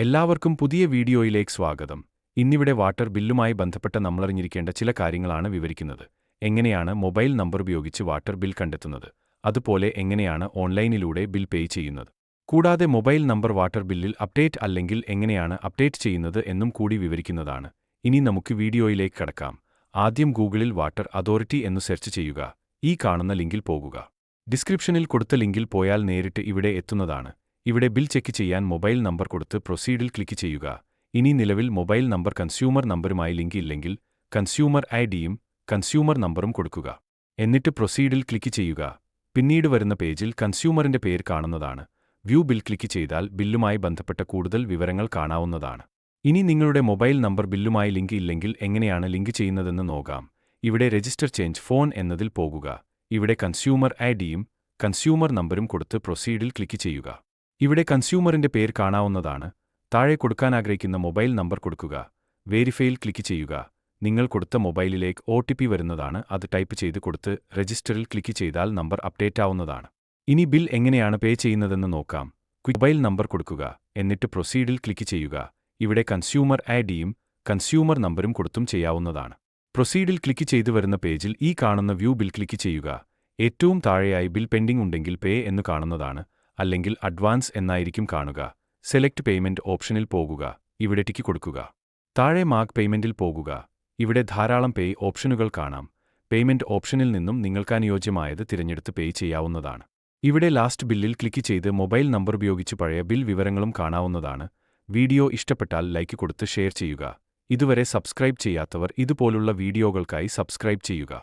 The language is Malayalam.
എല്ലാവർക്കും പുതിയ വീഡിയോയിലേക്ക് സ്വാഗതം. ഇന്നിവിടെ വാട്ടർ ബില്ലുമായി ബന്ധപ്പെട്ട നമ്മളറിഞ്ഞിരിക്കേണ്ട ചില കാര്യങ്ങളാണ് വിവരിക്കുന്നത്. എങ്ങനെയാണ് മൊബൈൽ നമ്പർ ഉപയോഗിച്ച് വാട്ടർ ബിൽ കണ്ടെത്തുന്നത്, അതുപോലെ എങ്ങനെയാണ് ഓൺലൈനിലൂടെ ബിൽ പേ ചെയ്യുന്നത്, കൂടാതെ മൊബൈൽ നമ്പർ വാട്ടർ ബില്ലിൽ അപ്ഡേറ്റ് അല്ലെങ്കിൽ എങ്ങനെയാണ് അപ്ഡേറ്റ് ചെയ്യുന്നത് എന്നും കൂടി വിവരിക്കുന്നതാണ്. ഇനി നമുക്ക് വീഡിയോയിലേക്ക് കടക്കാം. ആദ്യം ഗൂഗിളിൽ വാട്ടർ അതോറിറ്റി എന്ന് സെർച്ച് ചെയ്യുക. ഈ കാണുന്ന ലിങ്കിൽ പോകുക. ഡിസ്ക്രിപ്ഷനിൽ കൊടുത്ത ലിങ്കിൽ പോയാൽ നേരിട്ട് ഇവിടെ എത്തുന്നതാണ്. ഇവിടെ ബിൽ ചെക്ക് ചെയ്യാൻ മൊബൈൽ നമ്പർ കൊടുത്ത് പ്രൊസീഡിൽ ക്ലിക്ക് ചെയ്യുക. ഇനി നിലവിൽ മൊബൈൽ നമ്പർ കൺസ്യൂമർ നമ്പറുമായി ലിങ്ക് ഇല്ലെങ്കിൽ കൺസ്യൂമർ ഐഡിയും കൺസ്യൂമർ നമ്പറും കൊടുക്കുക. എന്നിട്ട് പ്രൊസീഡിൽ ക്ലിക്ക് ചെയ്യുക. പിന്നീട് വരുന്ന പേജിൽ കൺസ്യൂമറിന്റെ പേര് കാണുന്നതാണ്. വ്യൂ ബിൽ ക്ലിക്ക് ചെയ്താൽ ബില്ലുമായി ബന്ധപ്പെട്ട കൂടുതൽ വിവരങ്ങൾ കാണാവുന്നതാണ്. ഇനി നിങ്ങളുടെ മൊബൈൽ നമ്പർ ബില്ലുമായി ലിങ്ക് ഇല്ലെങ്കിൽ എങ്ങനെയാണ് ലിങ്ക് ചെയ്യുന്നതെന്ന് നോക്കാം. ഇവിടെ രജിസ്റ്റർ ചേഞ്ച് ഫോൺ എന്നതിൽ പോകുക. ഇവിടെ കൺസ്യൂമർ ഐഡിയും കൺസ്യൂമർ നമ്പരും കൊടുത്ത് പ്രൊസീഡിൽ ക്ലിക്ക് ചെയ്യുക. ഇവിടെ കൺസ്യൂമറിന്റെ പേര് കാണാവുന്നതാണ്. താഴെ കൊടുക്കാൻ ആഗ്രഹിക്കുന്ന മൊബൈൽ നമ്പർ കൊടുക്കുക. വേരിഫൈയിൽ ക്ലിക്ക് ചെയ്യുക. നിങ്ങൾ കൊടുത്ത മൊബൈലിലേക്ക് OTP വരുന്നതാണ്. അത് ടൈപ്പ് ചെയ്ത് കൊടുത്ത് രജിസ്റ്ററിൽ ക്ലിക്ക് ചെയ്താൽ നമ്പർ അപ്ഡേറ്റ് ആവുന്നതാണ്. ഇനി ബിൽ എങ്ങനെയാണ് പേ ചെയ്യുന്നതെന്ന് നോക്കാം. മൊബൈൽ നമ്പർ കൊടുക്കുക. എന്നിട്ട് പ്രൊസീഡിൽ ക്ലിക്ക് ചെയ്യുക. ഇവിടെ കൺസ്യൂമർ ഐഡിയും കൺസ്യൂമർ നമ്പരും കൊടുത്തും ചെയ്യാവുന്നതാണ്. പ്രൊസീഡിൽ ക്ലിക്ക് ചെയ്തു വരുന്ന പേജിൽ ഈ കാണുന്ന വ്യൂ ബിൽ ക്ലിക്ക് ചെയ്യുക. ഏറ്റവും താഴെയായി ബിൽ പെൻഡിംഗ് ഉണ്ടെങ്കിൽ പേ എന്ന് കാണുന്നതാണ്. അല്ലെങ്കിൽ അഡ്വാൻസ് എന്നായിരിക്കും കാണുക. സെലക്ട് പേയ്മെന്റ് ഓപ്ഷനിൽ പോകുക. ഇവിടെ ടിക്ക് കൊടുക്കുക. താഴെ മാർക്ക് പേയ്മെന്റിൽ പോകുക. ഇവിടെ ധാരാളം പേ ഓപ്ഷനുകൾ കാണാം. പേയ്മെന്റ് ഓപ്ഷനിൽ നിന്നും നിങ്ങൾക്കനുയോജ്യമായത് തിരഞ്ഞെടുത്ത് പേ ചെയ്യാവുന്നതാണ്. ഇവിടെ ലാസ്റ്റ് ബില്ലിൽ ക്ലിക്ക് ചെയ്ത് മൊബൈൽ നമ്പർ ഉപയോഗിച്ച് പഴയ ബിൽ വിവരങ്ങളും കാണാവുന്നതാണ്. വീഡിയോ ഇഷ്ടപ്പെട്ടാൽ ലൈക്ക് കൊടുത്ത് ഷെയർ ചെയ്യുക. ഇതുവരെ സബ്സ്ക്രൈബ് ചെയ്യാത്തവർ ഇതുപോലുള്ള വീഡിയോകൾക്കായി സബ്സ്ക്രൈബ് ചെയ്യുക.